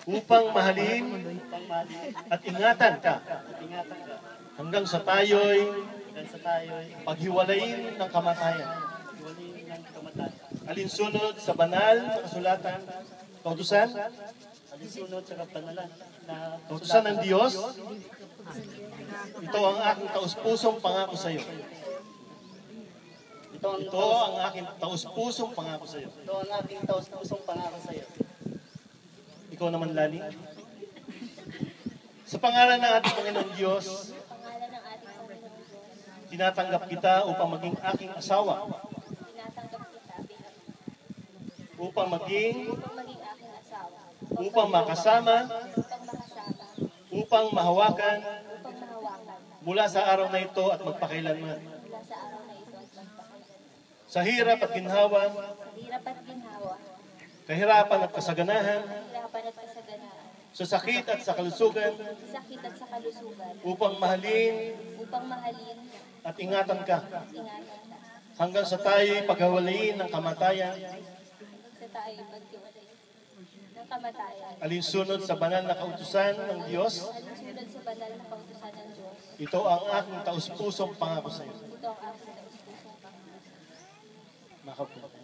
upang mahalin at ingatan ka hanggang sa tayo'y paghiwalayin ng kamatayan. Alinsunod sa banal na kasulatan, kautusan, kautusan ng Diyos, ito ang aking taus-pusong pangako sa iyo. Ito ang aking taus-pusong pangako sa iyo. Ikaw naman, Lani. Sa pangalan ng ating Panginoong Diyos, tinatanggap kita upang maging aking asawa. Upang maging upang makasama, upang mahawakan mula sa araw na ito at magpakailanman. Sa hirap at ginhawa, kahirapan at kasaganahan, sa sakit at sa kalusugan, upang mahalin at ingatan ka hanggang sa tayo'y paghawalayin ng kamatayan, alinsunod sa banal na kautusan ng Diyos. Ito ang aking taus-pusong pangako sa iyo. Makapunta.